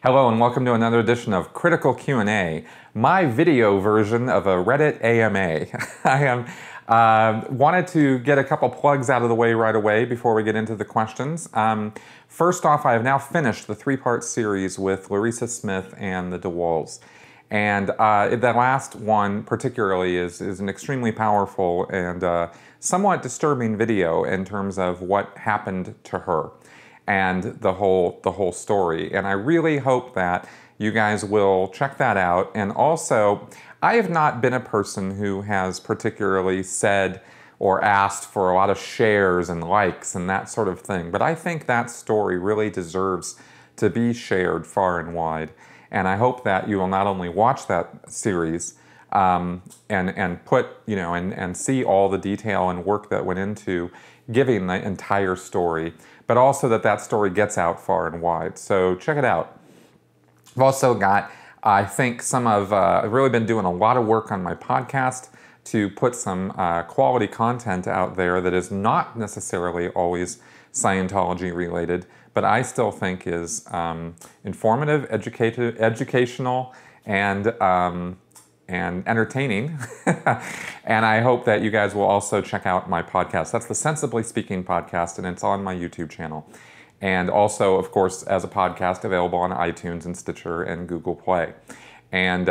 Hello and welcome to another edition of Critical Q&A, my video version of a Reddit AMA. I wanted to get a couple plugs out of the way right away before we get into the questions. First off, I have now finished the three-part series with Larissa Smith and the DeWalls. And the last one particularly is an extremely powerful and somewhat disturbing video in terms of what happened to her and the whole story. And I really hope that you guys will check that out. And also, I have not been a person who has particularly said or asked for a lot of shares and likes and that sort of thing. But I think that story really deserves to be shared far and wide. And I hope that you will not only watch that series and put, and see all the detail and work that went into giving the entire story, but also that story gets out far and wide. So check it out. I've also got, I think, I've really been doing a lot of work on my podcast to put some quality content out there that is not necessarily always Scientology related, but I still think is informative, educational, and entertaining. And I hope that you guys will also check out my podcast. That's the Sensibly Speaking podcast, and it's on my YouTube channel. And also, of course, as a podcast, available on iTunes and Stitcher and Google Play. And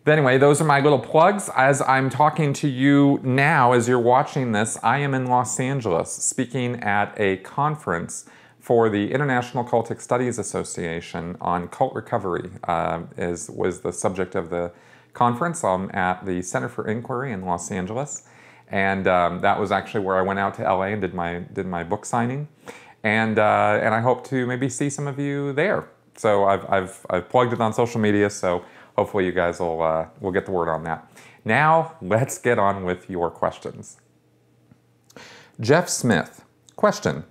anyway, those are my little plugs. As I'm talking to you now, as you're watching this, I am in Los Angeles speaking at a conference for the International Cultic Studies Association on cult recovery. Was the subject of the conference. I'm at the Center for Inquiry in Los Angeles, and that was actually where I went out to LA and did my book signing, and I hope to maybe see some of you there. So I've plugged it on social media, so hopefully you guys will get the word on that. Now let's get on with your questions. Jeff Smith, question.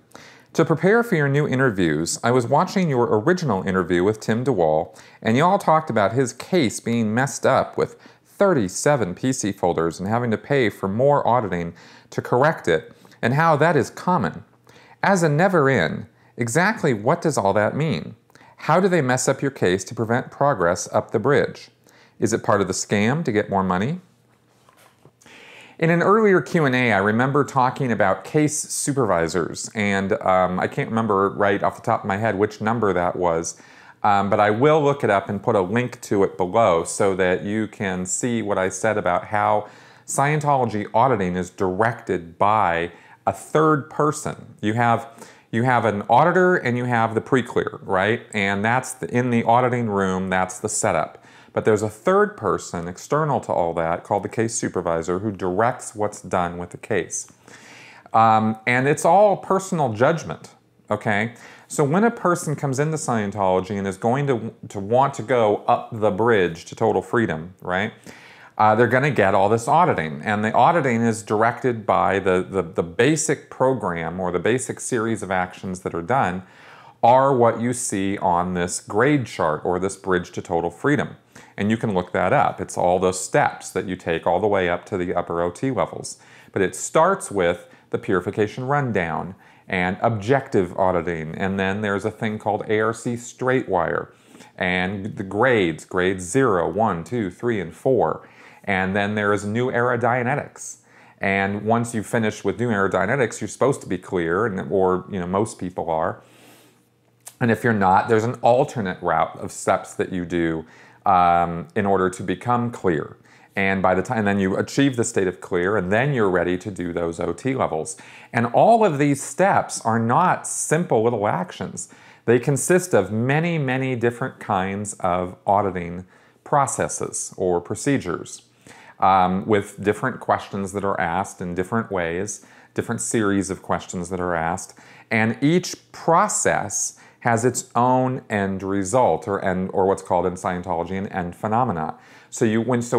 To prepare for your new interviews, I was watching your original interview with Tim DeWall, and you all talked about his case being messed up with 37 PC folders and having to pay for more auditing to correct it, and how that is common. As a never-in, exactly what does all that mean? How do they mess up your case to prevent progress up the bridge? Is it part of the scam to get more money? In an earlier Q&A, I remember talking about case supervisors, and I can't remember right off the top of my head which number that was, but I will look it up and put a link to it below so that you can see what I said about how Scientology auditing is directed by a third person. You have an auditor and you have the pre-clear, right? And that's in the auditing room, that's the setup. But there's a third person external to all that called the case supervisor who directs what's done with the case. And it's all personal judgment, okay? So when a person comes into Scientology and is going to want to go up the bridge to total freedom, right? They're going to get all this auditing. And the auditing is directed by the basic program or the basic series of actions that are done are what you see on this grade chart or this bridge to total freedom. And you can look that up. It's all those steps that you take all the way up to the upper OT levels. But it starts with the purification rundown and objective auditing. And then there's a thing called ARC Straightwire. And the grades 0, 1, 2, 3, and 4. And then there is New Era Dianetics. And once you finish with New Era Dianetics, you're supposed to be clear, or most people are. And if you're not, there's an alternate route of steps that you do in order to become clear. And by the time then you achieve the state of clear, and then you're ready to do those OT levels. And all of these steps are not simple little actions. They consist of many, many different kinds of auditing processes or procedures with different questions that are asked in different ways, different series of questions that are asked. And each process has its own end result, or what's called in Scientology an end phenomena. So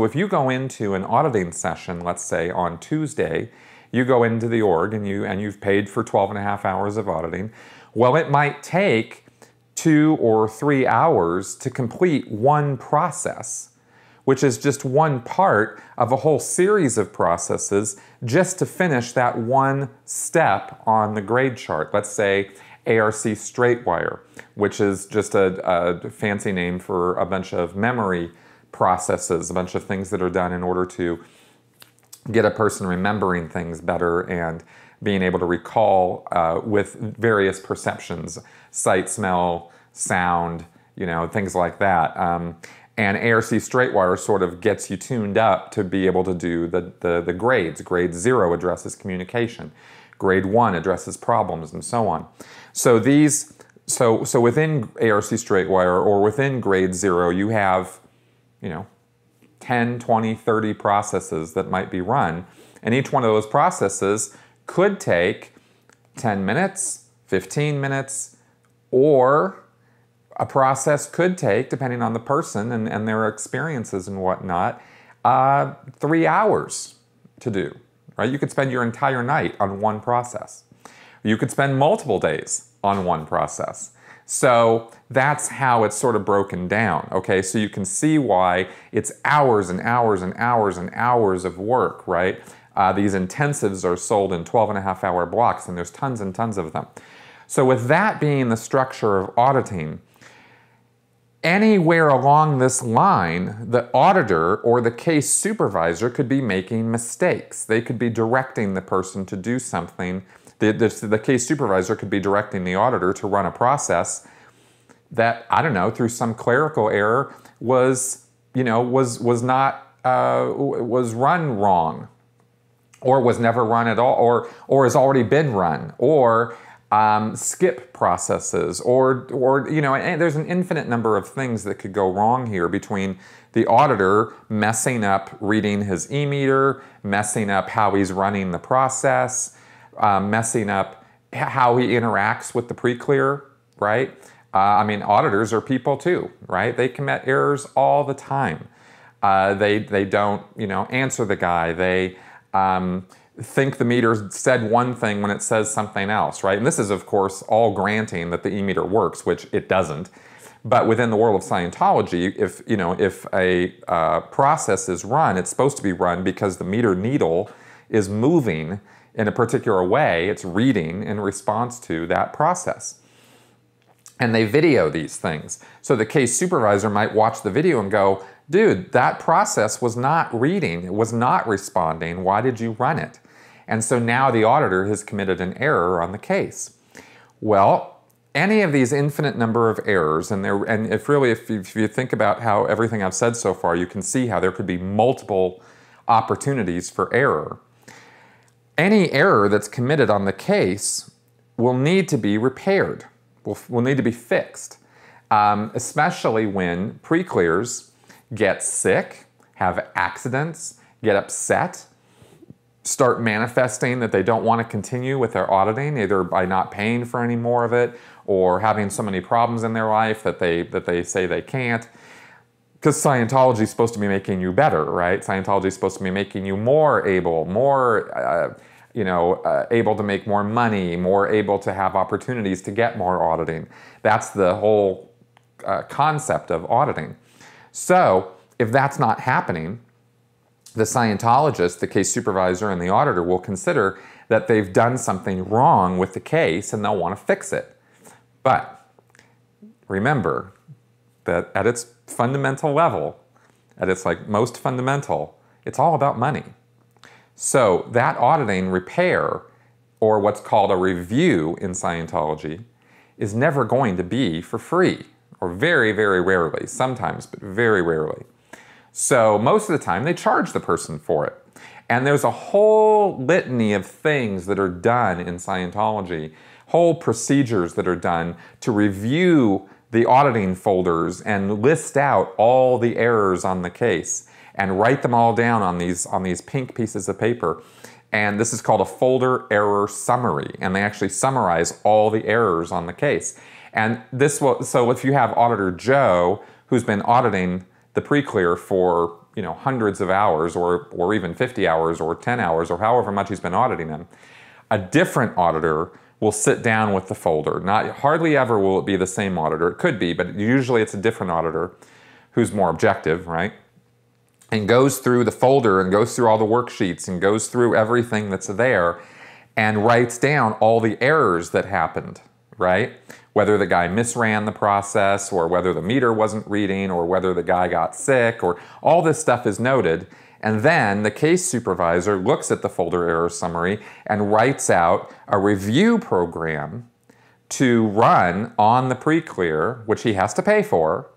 if you go into an auditing session, let's say on Tuesday, you go into the org and you've paid for 12.5 hours of auditing. Well, it might take 2 or 3 hours to complete one process, which is just one part of a whole series of processes just to finish that one step on the grade chart. Let's say ARC straight wire, which is just a fancy name for a bunch of memory processes, a bunch of things that are done in order to get a person remembering things better and being able to recall with various perceptions, sight, smell, sound, things like that. And ARC straight wire sort of gets you tuned up to be able to do the grades. Grade 0 addresses communication. Grade 1 addresses problems, and so on. So within ARC straight wire, or within grade 0, you have 10, 20, 30 processes that might be run. And each one of those processes could take 10 minutes, 15 minutes, or a process could take, depending on the person and their experiences and whatnot, 3 hours to do. Right? You could spend your entire night on one process. You could spend multiple days on one process. So that's how it's sort of broken down, okay? So you can see why it's hours and hours and hours and hours of work, right? These intensives are sold in 12.5-hour blocks, and there's tons and tons of them. So with that being the structure of auditing, anywhere along this line, the auditor or the case supervisor could be making mistakes. They could be directing the person to do something. The case supervisor could be directing the auditor to run a process that, I don't know, through some clerical error was run wrong, or was never run at all, or has already been run, or skip processes, or and there's an infinite number of things that could go wrong here, between the auditor messing up reading his e-meter, messing up how he's running the process, messing up how he interacts with the pre-clear, right? Auditors are people too, right? They commit errors all the time. They don't, answer the guy. They think the meter said one thing when it says something else, right? And this is, of course, all granting that the e-meter works, which it doesn't. But within the world of Scientology, if a process is run, it's supposed to be run because the meter needle is moving in a particular way. It's reading in response to that process. And they video these things. So the case supervisor might watch the video and go, dude, that process was not reading, it was not responding, why did you run it? And so now the auditor has committed an error on the case. Well, any of these infinite number of errors, and if you think about how everything I've said so far, you can see how there could be multiple opportunities for error. Any error that's committed on the case will need to be repaired, will need to be fixed, especially when pre-clears get sick, have accidents, get upset, start manifesting that they don't want to continue with their auditing, either by not paying for any more of it or having so many problems in their life that they say they can't. Because Scientology is supposed to be making you better, right? Scientology is supposed to be making you more able, able to make more money, more able to have opportunities to get more auditing. That's the whole concept of auditing. So if that's not happening, the Scientologist, the case supervisor, and the auditor will consider that they've done something wrong with the case and they'll want to fix it. But remember that at its fundamental level, at its most fundamental, it's all about money. So that auditing, repair, or what's called a review in Scientology, is never going to be for free, or very, very rarely, sometimes, but very rarely. So most of the time they charge the person for it. And there's a whole litany of things that are done in Scientology, whole procedures that are done to review the auditing folders and list out all the errors on the case and write them all down on these pink pieces of paper. And this is called a folder error summary. And they actually summarize all the errors on the case. And so if you have Auditor Joe, who's been auditing the pre-clear for hundreds of hours, or even 50 hours, or 10 hours, or however much he's been auditing them, a different auditor will sit down with the folder. Hardly ever will it be the same auditor. It could be, but usually it's a different auditor who's more objective, right? And goes through the folder and goes through all the worksheets and goes through everything that's there and writes down all the errors that happened, right? Whether the guy misran the process, or whether the meter wasn't reading, or whether the guy got sick, or all this stuff is noted. And then the case supervisor looks at the folder error summary and writes out a review program to run on the pre-clear, which he has to pay for,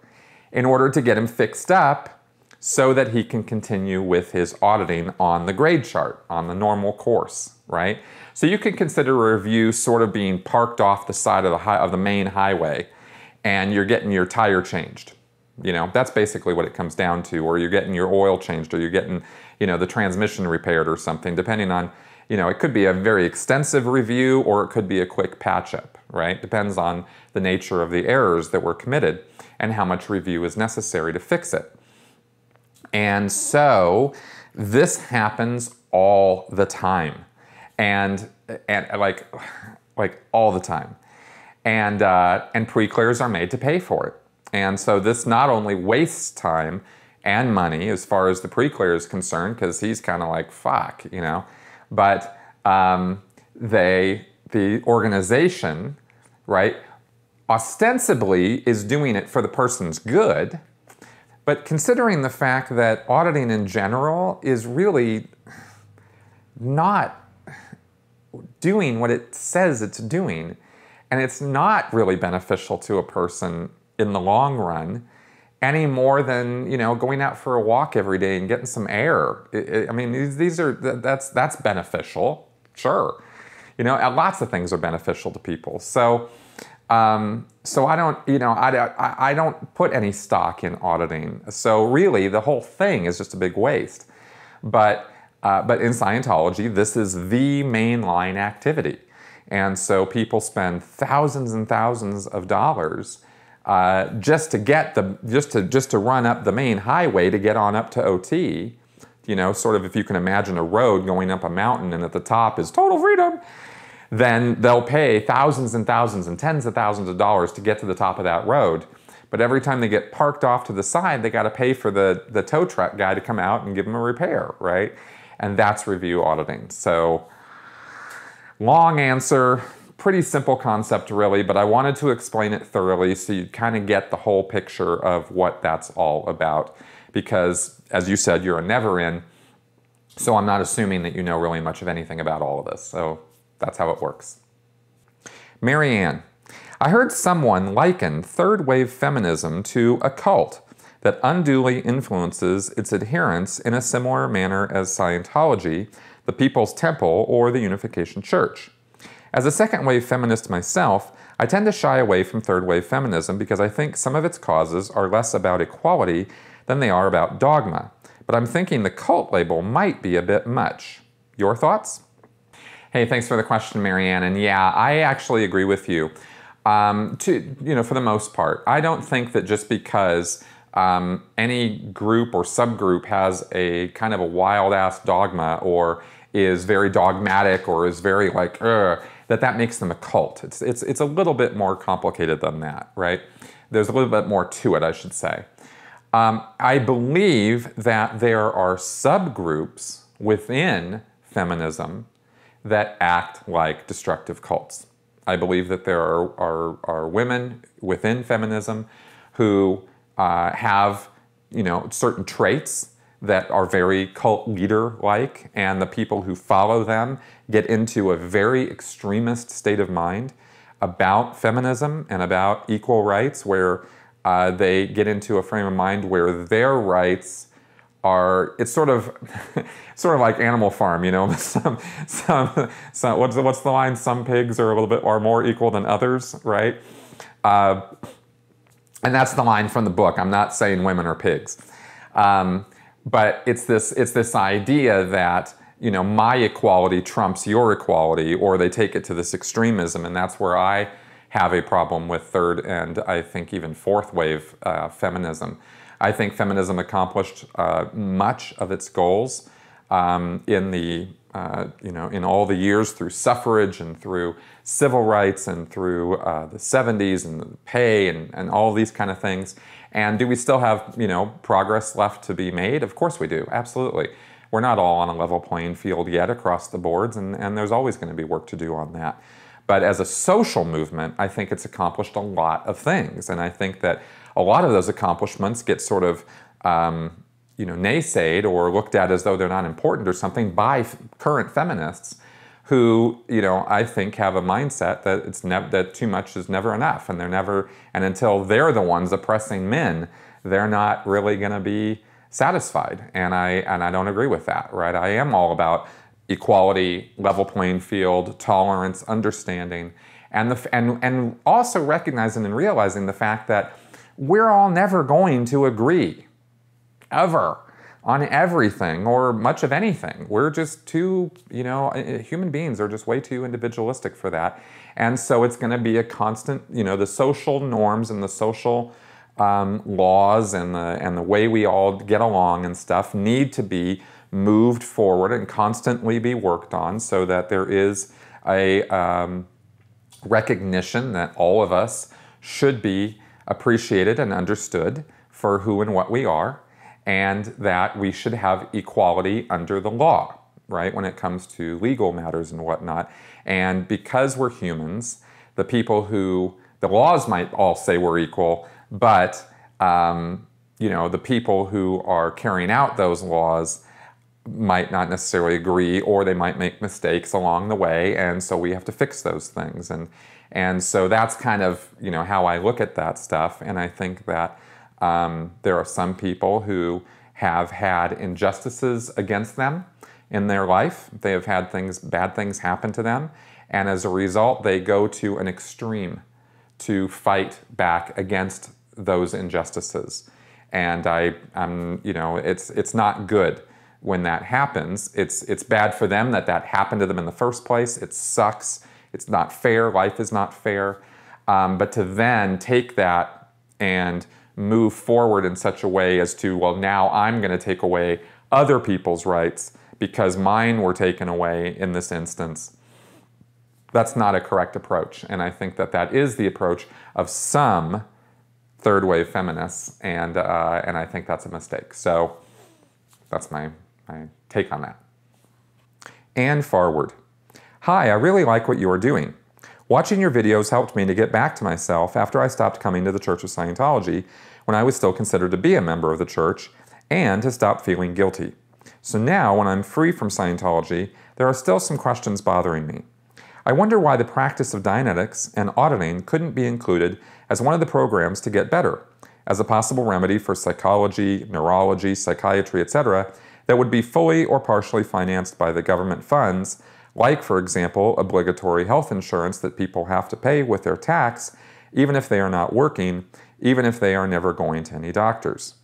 in order to get him fixed up so that he can continue with his auditing on the grade chart, on the normal course, right? So you can consider a review sort of being parked off the side of the main highway, and you're getting your tire changed. You know, that's basically what it comes down to, or you're getting your oil changed, or you're getting, you know, the transmission repaired or something, depending on, you know, it could be a very extensive review or it could be a quick patch-up, right? Depends on the nature of the errors that were committed and how much review is necessary to fix it. And so this happens all the time, and like all the time, and pre-clears are made to pay for it. And so this not only wastes time and money as far as the pre-clear is concerned, because he's kind of like, fuck, you know, but the organization, right, ostensibly is doing it for the person's good, but considering the fact that auditing in general is really not doing what it says it's doing, and it's not really beneficial to a person in the long run, any more than, you know, going out for a walk every day and getting some air. I mean, that's beneficial, sure. You know, lots of things are beneficial to people. So I don't, you know, I don't put any stock in auditing. So really, the whole thing is just a big waste. But in Scientology, this is the mainline activity, and so people spend thousands and thousands of dollars just to run up the main highway to get on up to OT. You know, sort of if you can imagine a road going up a mountain and at the top is total freedom, then they'll pay thousands and thousands and tens of thousands of dollars to get to the top of that road. But every time they get parked off to the side, they got to pay for the tow truck guy to come out and give them a repair, right? And that's review auditing. So long answer, pretty simple concept really, but I wanted to explain it thoroughly so you kind of get the whole picture of what that's all about. Because as you said, you're a never in, so I'm not assuming that you know really much of anything about all of this. So that's how it works. Marianne, I heard someone liken third wave feminism to a cult that unduly influences its adherents in a similar manner as Scientology, the People's Temple, or the Unification Church. As a second wave feminist myself, I tend to shy away from third wave feminism because I think some of its causes are less about equality than they are about dogma. But I'm thinking the cult label might be a bit much. Your thoughts? Hey, thanks for the question, Marianne. And yeah, I actually agree with you. For the most part, I don't think that just because any group or subgroup has a kind of a wild-ass dogma or is very dogmatic or is very like, that makes them a cult. It's a little bit more complicated than that, right? There's a little bit more to it, I should say. I believe that there are subgroups within feminism that act like destructive cults. I believe that there are women within feminism who have, certain traits that are very cult leader-like, and the people who follow them get into a very extremist state of mind about feminism and about equal rights, where they get into a frame of mind where their rights are, it's sort of like Animal Farm, what's the line? Some pigs are more equal than others, right? And that's the line from the book. I'm not saying women are pigs. But it's this idea that, my equality trumps your equality, or they take it to this extremism, and that's where I have a problem with third and I think even fourth wave feminism. I think feminism accomplished much of its goals in all the years through suffrage and through civil rights and through the 70s and the pay and all these kind of things. And do we still have, progress left to be made? Of course we do, absolutely. We're not all on a level playing field yet across the boards, and there's always going to be work to do on that. But as a social movement, I think it's accomplished a lot of things. And I think that a lot of those accomplishments get sort of naysayed or looked at as though they're not important or something by current feminists who, I think have a mindset that that too much is never enough, and until they're the ones oppressing men, they're not really going to be satisfied. And I don't agree with that, right? I am all about equality, level playing field, tolerance, understanding, and also recognizing and realizing the fact that we're all never going to agree, ever, on everything or much of anything. We're just too, human beings are just way too individualistic for that. And so it's going to be a constant, the social norms and the social laws and the way we all get along and stuff need to be moved forward and constantly be worked on, so that there is a recognition that all of us should be appreciated and understood for who and what we are, and that we should have equality under the law, right, when it comes to legal matters and whatnot. And because we're humans, the laws might all say we're equal, but the people who are carrying out those laws might not necessarily agree, or they might make mistakes along the way, and so we have to fix those things. And so that's kind of how I look at that stuff. And I think that there are some people who have had injustices against them in their life. They have had bad things happen to them, and as a result, they go to an extreme to fight back against those injustices. And it's not good when that happens. It's bad for them that happened to them in the first place. It sucks. It's not fair. Life is not fair. But to then take that and move forward in such a way as to, well, now I'm going to take away other people's rights because mine were taken away in this instance, that's not a correct approach. And I think that is the approach of some third wave feminists, and I think that's a mistake. So that's my take on that. Ann Farward. Hi, I really like what you are doing. Watching your videos helped me to get back to myself after I stopped coming to the Church of Scientology when I was still considered to be a member of the church, and to stop feeling guilty. So now, when I'm free from Scientology, there are still some questions bothering me. I wonder why the practice of Dianetics and auditing couldn't be included as one of the programs to get better, as a possible remedy for psychology, neurology, psychiatry, etc., that would be fully or partially financed by the government funds, like, for example, obligatory health insurance that people have to pay with their tax, even if they are not working, even if they are never going to any doctors.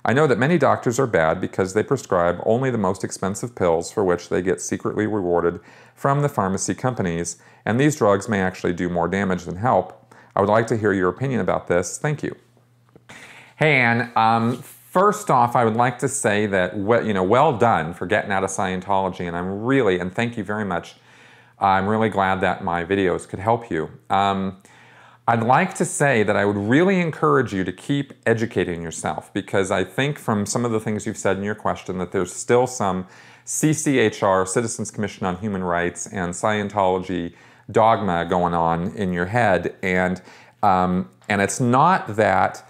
I know that many doctors are bad because they prescribe only the most expensive pills for which they get secretly rewarded from the pharmacy companies, and these drugs may actually do more damage than help. I would like to hear your opinion about this. Thank you. Hey, Ann. First off, I would like to say that well done for getting out of Scientology, and thank you very much. I'm really glad that my videos could help you. I'd like to say that I would really encourage you to keep educating yourself, because I think from some of the things you've said in your question that there's still some CCHR, Citizens Commission on Human Rights, and Scientology dogma going on in your head, and it's not that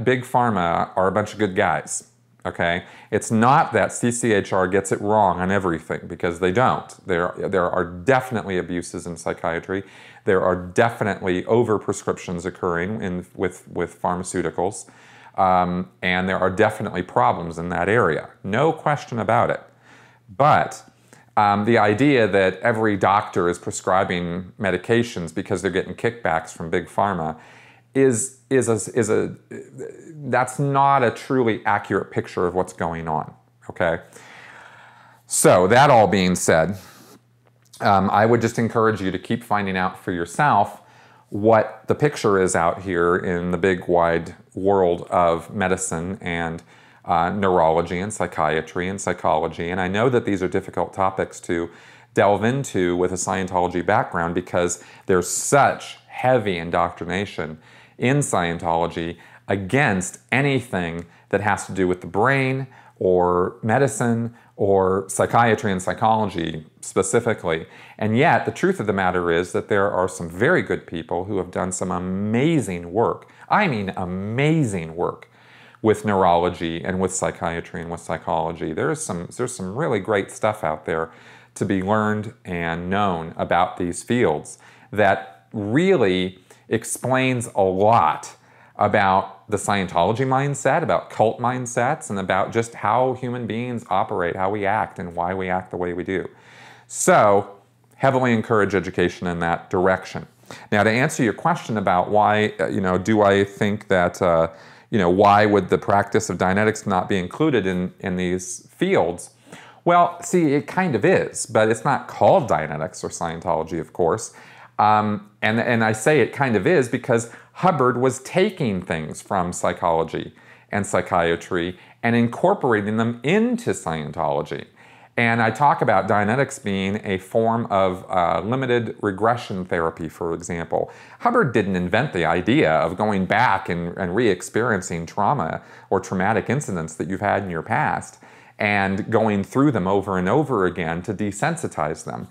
Big Pharma are a bunch of good guys. Okay, it's not that CCHR gets it wrong on everything, because they don't. There are definitely abuses in psychiatry. There are definitely overprescriptions occurring with pharmaceuticals, and there are definitely problems in that area. No question about it. But the idea that every doctor is prescribing medications because they're getting kickbacks from Big Pharma that's not a truly accurate picture of what's going on, okay? So that all being said, I would just encourage you to keep finding out for yourself what the picture is out here in the big wide world of medicine and neurology and psychiatry and psychology. And I know that these are difficult topics to delve into with a Scientology background, because there's such heavy indoctrination in Scientology. against anything that has to do with the brain or medicine or psychiatry and psychology specifically. And yet, the truth of the matter is that there are some very good people who have done some amazing work. I mean amazing work with neurology and with psychiatry and with psychology. There's some really great stuff out there to be learned and known about these fields that really explains a lot about the Scientology mindset, about cult mindsets, and about just how human beings operate, how we act, and why we act the way we do. So, heavily encourage education in that direction. Now, to answer your question about why, do I think that, why would the practice of Dianetics not be included in these fields? Well, see, it kind of is, but it's not called Dianetics or Scientology, of course. And I say it kind of is because Hubbard was taking things from psychology and psychiatry and incorporating them into Scientology. And I talk about Dianetics being a form of limited regression therapy, for example. Hubbard didn't invent the idea of going back and re-experiencing trauma or traumatic incidents that you've had in your past and going through them over and over again to desensitize them.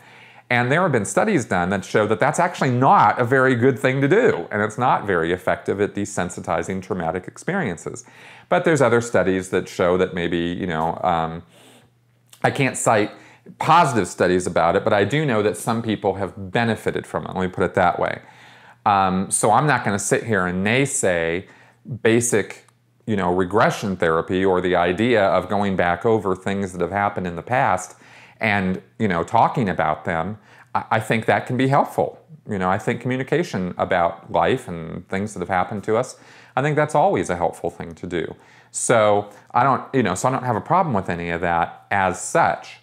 And there have been studies done that show that that's actually not a very good thing to do, and it's not very effective at desensitizing traumatic experiences. But there's other studies that show that maybe, I can't cite positive studies about it, but I do know that some people have benefited from it. Let me put it that way. So I'm not going to sit here and naysay basic, regression therapy or the idea of going back over things that have happened in the past and, talking about them. I think that can be helpful. I think communication about life and things that have happened to us, I think that's always a helpful thing to do. So I don't have a problem with any of that as such.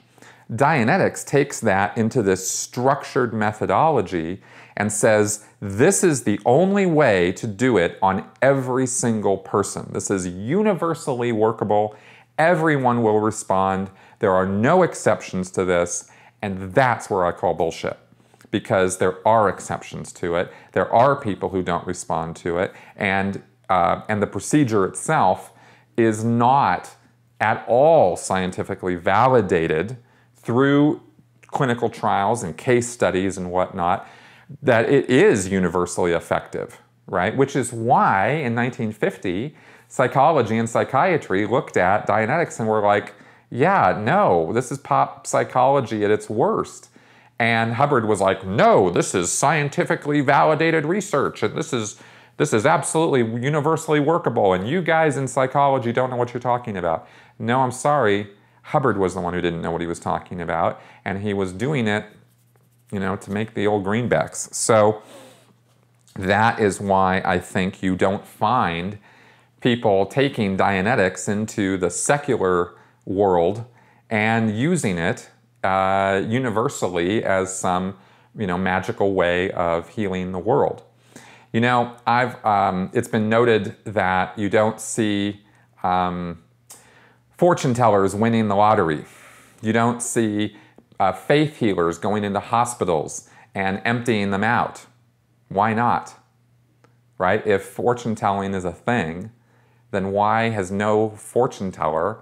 Dianetics takes that into this structured methodology and says, this is the only way to do it on every single person. This is universally workable. Everyone will respond. There are no exceptions to this, and that's where I call bullshit, because there are exceptions to it. There are people who don't respond to it, and the procedure itself is not at all scientifically validated through clinical trials and case studies and whatnot, that it is universally effective, right? Which is why in 1950, psychology and psychiatry looked at Dianetics and were like, yeah, no, this is pop psychology at its worst. And Hubbard was like, no, this is scientifically validated research, and this is absolutely universally workable, and you guys in psychology don't know what you're talking about. No, I'm sorry. Hubbard was the one who didn't know what he was talking about, and he was doing it, to make the old greenbacks. So that is why I think you don't find people taking Dianetics into the secular world and using it universally as some, magical way of healing the world. It's been noted that you don't see fortune tellers winning the lottery. You don't see faith healers going into hospitals and emptying them out. Why not? Right? If fortune telling is a thing, then why has no fortune teller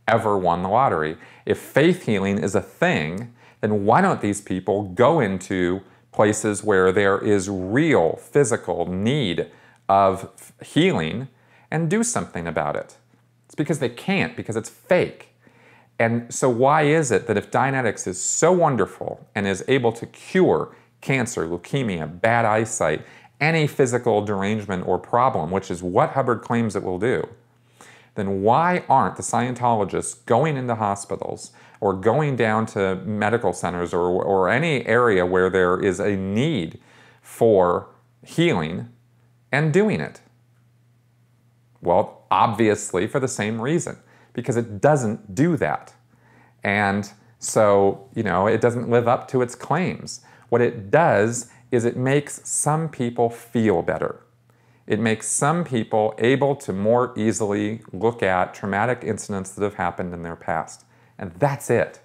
ever won the lottery? If faith healing is a thing, then why don't these people go into places where there is real physical need of healing and do something about it? It's because they can't, because it's fake. And so why is it that if Dianetics is so wonderful and is able to cure cancer, leukemia, bad eyesight, any physical derangement or problem, which is what Hubbard claims it will do, then why aren't the Scientologists going into hospitals or going down to medical centers or any area where there is a need for healing and doing it? Well, obviously for the same reason, because it doesn't do that. And so, it doesn't live up to its claims. What it does is it makes some people feel better. It makes some people able to more easily look at traumatic incidents that have happened in their past. And that's it.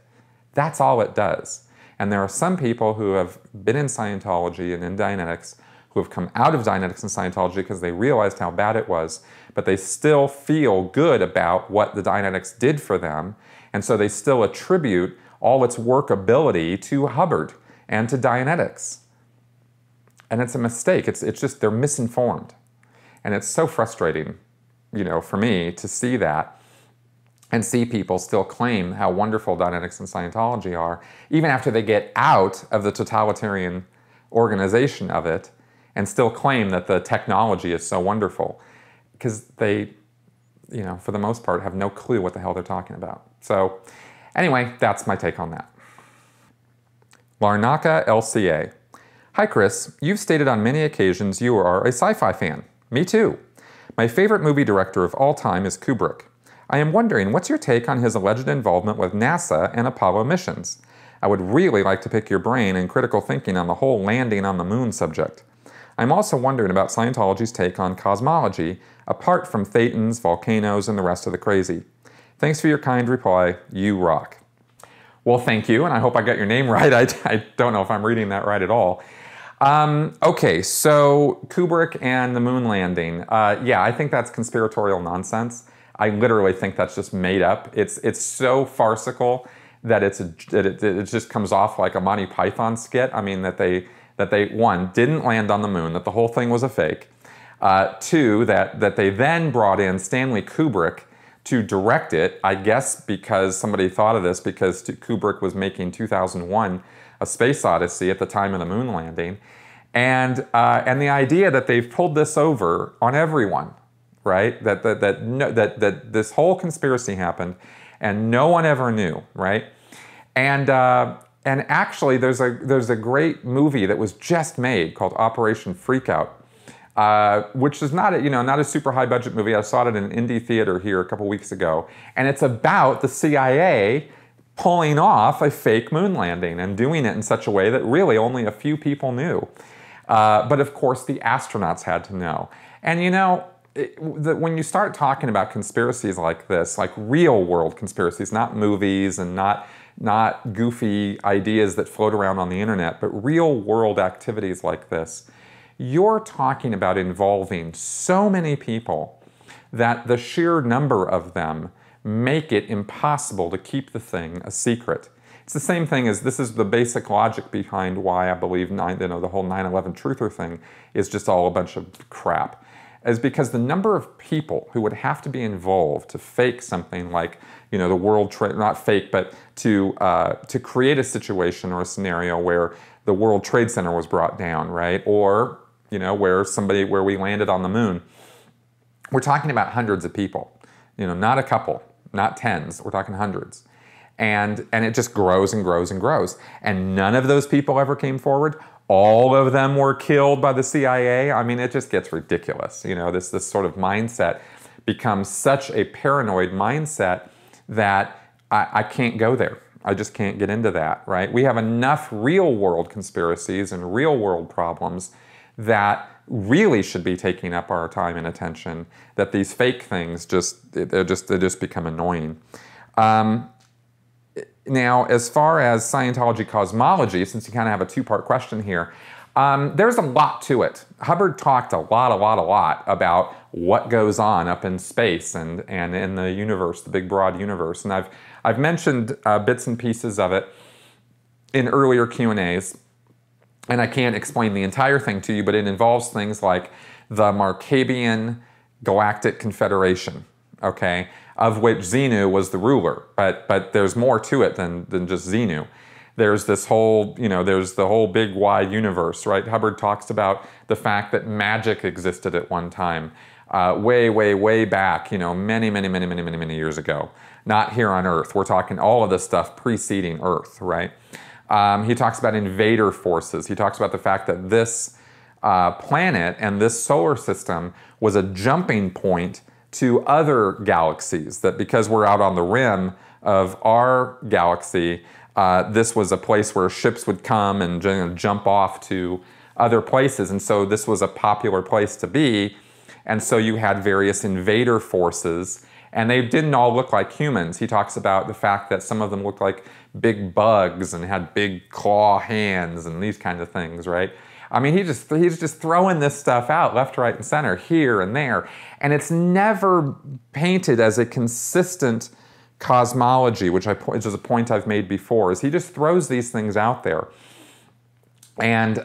That's all it does. And there are some people who have been in Scientology and in Dianetics who have come out of Dianetics and Scientology because they realized how bad it was, but they still feel good about what the Dianetics did for them, and so they still attribute all its workability to Hubbard and to Dianetics. And it's a mistake. It's just they're misinformed. And it's so frustrating, for me to see that and see people still claim how wonderful Dianetics and Scientology are, even after they get out of the totalitarian organization of it and still claim that the technology is so wonderful, because they, for the most part, have no clue what the hell they're talking about. So anyway, that's my take on that. Larnaka LCA. Hi Chris, you've stated on many occasions you are a sci-fi fan. Me too. My favorite movie director of all time is Kubrick. I am wondering, what's your take on his alleged involvement with NASA and Apollo missions? I would really like to pick your brain in critical thinking on the whole landing on the moon subject. I'm also wondering about Scientology's take on cosmology, apart from thetans, volcanoes, and the rest of the crazy. Thanks for your kind reply. You rock. Well, thank you, and I hope I got your name right. I don't know if I'm reading that right at all. Okay, so Kubrick and the moon landing. Yeah, I think that's conspiratorial nonsense. I literally think that's just made up. It's so farcical that it just comes off like a Monty Python skit. I mean, that they one, didn't land on the moon, that the whole thing was a fake. Two, that they then brought in Stanley Kubrick to direct it, I guess because somebody thought of this because Kubrick was making 2001, A Space Odyssey at the time of the moon landing. And the idea that they've pulled this over on everyone, right? That this whole conspiracy happened and no one ever knew, right? And actually there's a great movie that was just made called Operation Freakout, which is not a super high budget movie. I saw it in an indie theater here a couple weeks ago, and it's about the CIA pulling off a fake moon landing and doing it in such a way that really only a few people knew. But of course the astronauts had to know. And when you start talking about conspiracies like this, like real world conspiracies, not movies and not goofy ideas that float around on the internet, but real world activities like this, you're talking about involving so many people that the sheer number of them make it impossible to keep the thing a secret. It's the same thing as, this is the basic logic behind why I believe the whole 9/11 truther thing is just all a bunch of crap. Is because the number of people who would have to be involved to fake something like, the World Trade, not fake, but to create a situation or a scenario where the World Trade Center was brought down, right? Or, where we landed on the moon. We're talking about hundreds of people, not a couple, not tens, we're talking hundreds. And it just grows and grows and grows. And none of those people ever came forward. All of them were killed by the CIA. I mean, it just gets ridiculous. This sort of mindset becomes such a paranoid mindset that I can't go there. I just can't get into that, right? We have enough real-world conspiracies and real-world problems that really should be taking up our time and attention, that these fake things they just become annoying. Now, as far as Scientology cosmology, since you kind of have a two-part question here, there's a lot to it. Hubbard talked a lot about what goes on up in space and in the universe, the big broad universe. And I've mentioned bits and pieces of it in earlier Q&As, and I can't explain the entire thing to you, but it involves things like the Markabian Galactic Confederation, okay, of which Xenu was the ruler, but there's more to it than just Xenu. There's this whole, there's the whole big wide universe, right? Hubbard talks about the fact that magic existed at one time, way back, many years ago. Not here on Earth. We're talking all of this stuff preceding Earth, right? He talks about invader forces. He talks about the fact that this planet and this solar system was a jumping point to other galaxies, that because we're out on the rim of our galaxy, this was a place where ships would come and jump off to other places, and so this was a popular place to be, and so you had various invader forces, and they didn't all look like humans. He talks about the fact that some of them looked like big bugs and had big claw hands and these kinds of things, right? I mean, he's just throwing this stuff out left, right, and center, here and there. And it's never painted as a consistent cosmology, which is a point I've made before, is he just throws these things out there. And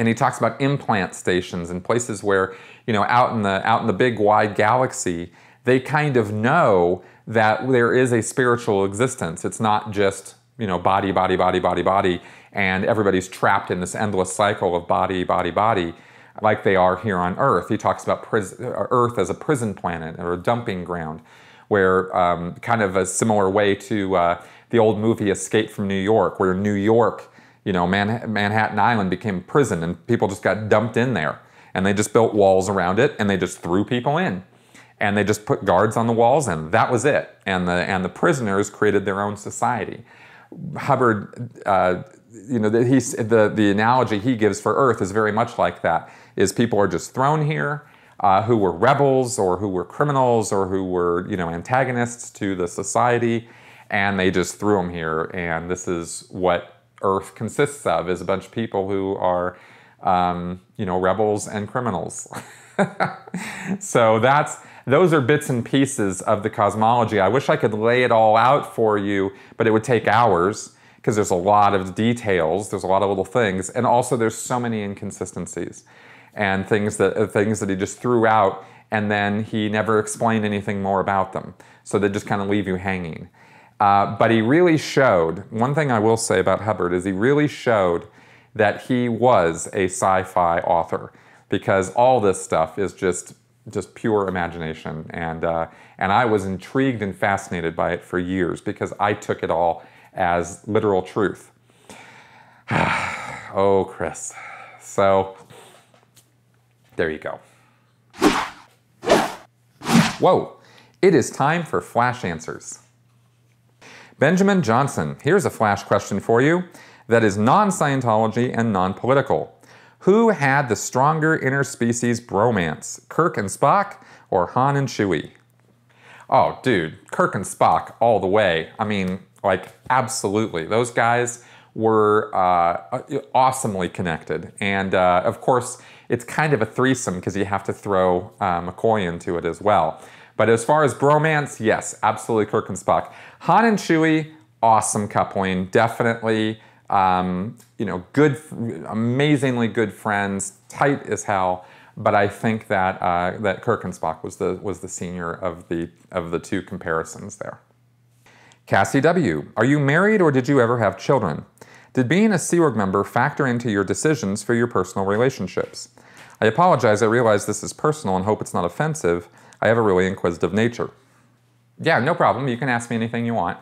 he talks about implant stations and places where, out in the big wide galaxy, they kind of know that there is a spiritual existence. It's not just, body, body, body, body, body, and everybody's trapped in this endless cycle of body, body, body, like they are here on Earth. He talks about Earth as a prison planet or a dumping ground, where kind of a similar way to the old movie Escape from New York, where New York, Manhattan Island became prison and people just got dumped in there. And they just built walls around it and they just threw people in. And they just put guards on the walls and that was it. And the prisoners created their own society. Hubbard, the analogy he gives for Earth is very much like that, is people are just thrown here who were rebels or who were criminals or who were, antagonists to the society, and they just threw them here. And this is what Earth consists of, is a bunch of people who are, rebels and criminals. So those are bits and pieces of the cosmology. I wish I could lay it all out for you, but it would take hours because there's a lot of details, there's a lot of little things, and also there's so many inconsistencies and things that he just threw out, and then he never explained anything more about them. So they just kind of leave you hanging. But he really showed, one thing I will say about Hubbard is he really showed that he was a sci-fi author, because all this stuff is just pure imagination. And I was intrigued and fascinated by it for years because I took it all as literal truth. Oh, Chris. So, there you go. Whoa, it is time for Flash Answers. Benjamin Johnson, here's a Flash question for you that is non-Scientology and non-political. Who had the stronger interspecies bromance, Kirk and Spock or Han and Chewie? Oh, dude, Kirk and Spock all the way. I mean, absolutely. Those guys were awesomely connected. And of course, it's kind of a threesome because you have to throw McCoy into it as well. But as far as bromance, yes, absolutely Kirk and Spock. Han and Chewie, awesome coupling, definitely. Good, amazingly good friends, tight as hell. But I think that that Kirk and Spock was the senior of the two comparisons there. Cassie W., are you married or did you ever have children? Did being a Sea Org member factor into your decisions for your personal relationships? I apologize, I realize this is personal and hope it's not offensive. I have a really inquisitive nature. Yeah, no problem. You can ask me anything you want.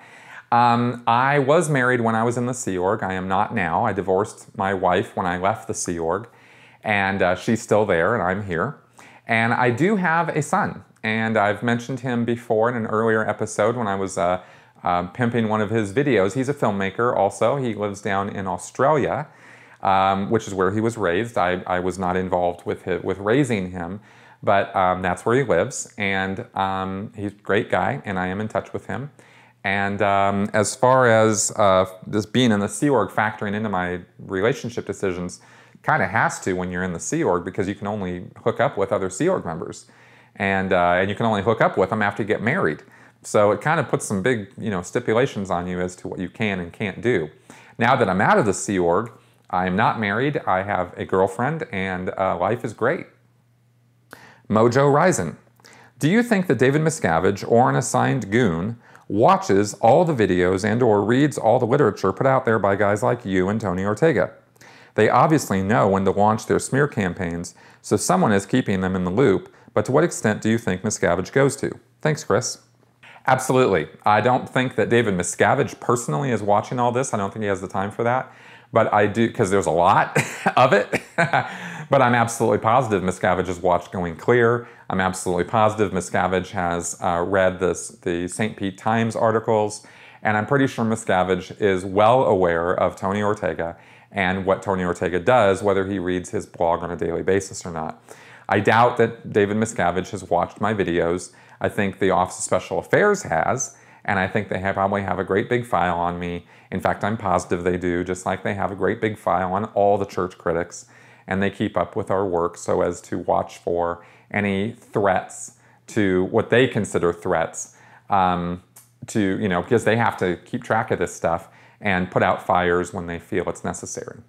I was married when I was in the Sea Org. I am not now. I divorced my wife when I left the Sea Org, and she's still there, and I'm here. And I do have a son, and I've mentioned him before in an earlier episode when I was pimping one of his videos. He's a filmmaker also. He lives down in Australia, which is where he was raised. I was not involved with raising him, but that's where he lives, and he's a great guy, and I am in touch with him. And as far as this being in the Sea Org factoring into my relationship decisions, kind of has to when you're in the Sea Org, because you can only hook up with other Sea Org members, and you can only hook up with them after you get married. So it kind of puts some big, stipulations on you as to what you can and can't do. Now that I'm out of the Sea Org, I'm not married. I have a girlfriend, and life is great. Mojo Ryzen, do you think that David Miscavige, or an assigned goon, watches all the videos and or reads all the literature put out there by guys like you and Tony Ortega? They obviously know when to launch their smear campaigns, so someone is keeping them in the loop, but to what extent do you think Miscavige goes to? Thanks, Chris. Absolutely. I don't think that David Miscavige personally is watching all this. I don't think he has the time for that, but I do, because there's a lot of it. But I'm absolutely positive Miscavige has watched Going Clear. I'm absolutely positive Miscavige has read the St. Pete Times articles, and I'm pretty sure Miscavige is well aware of Tony Ortega and what Tony Ortega does, whether he reads his blog on a daily basis or not. I doubt that David Miscavige has watched my videos. I think the Office of Special Affairs has, and I think they probably have a great big file on me. In fact, I'm positive they do, just like they have a great big file on all the church critics. and they keep up with our work so as to watch for any threats to what they consider threats, because they have to keep track of this stuff and put out fires when they feel it's necessary.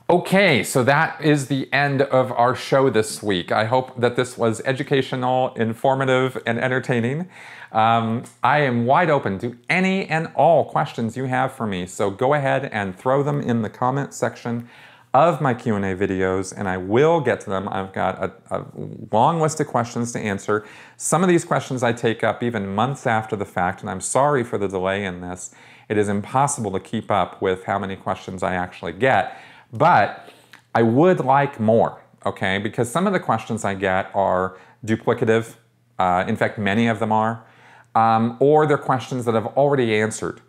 Okay, so that is the end of our show this week. I hope that this was educational, informative, and entertaining. I am wide open to any and all questions you have for me, so go ahead and throw them in the comment section of my Q&A videos, and I will get to them. I've got a long list of questions to answer. Some of these questions I take up even months after the fact, and I'm sorry for the delay in this. It is impossible to keep up with how many questions I actually get, but I would like more, okay? Because some of the questions I get are duplicative. In fact, many of them are. Or they're questions that I've already answered.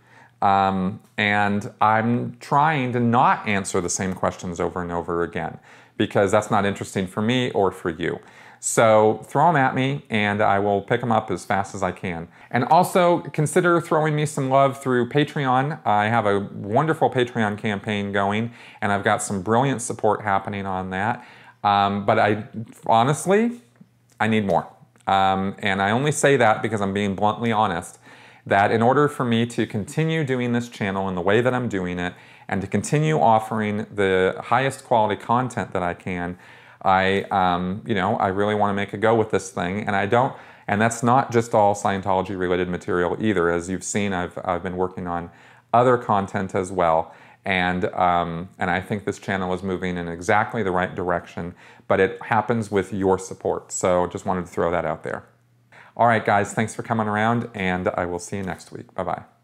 And I'm trying to not answer the same questions over and over again because that's not interesting for me or for you. So throw them at me and I will pick them up as fast as I can. And also consider throwing me some love through Patreon. I have a wonderful Patreon campaign going and I've got some brilliant support happening on that. But honestly, I need more. And I only say that because I'm being bluntly honest, that in order for me to continue doing this channel in the way that I'm doing it and to continue offering the highest quality content that I can, I really want to make a go with this thing, and that's not just all Scientology related material either. As you've seen, I've been working on other content as well, and I think this channel is moving in exactly the right direction, but it happens with your support. So just wanted to throw that out there. All right, guys, thanks for coming around, and I will see you next week. Bye-bye.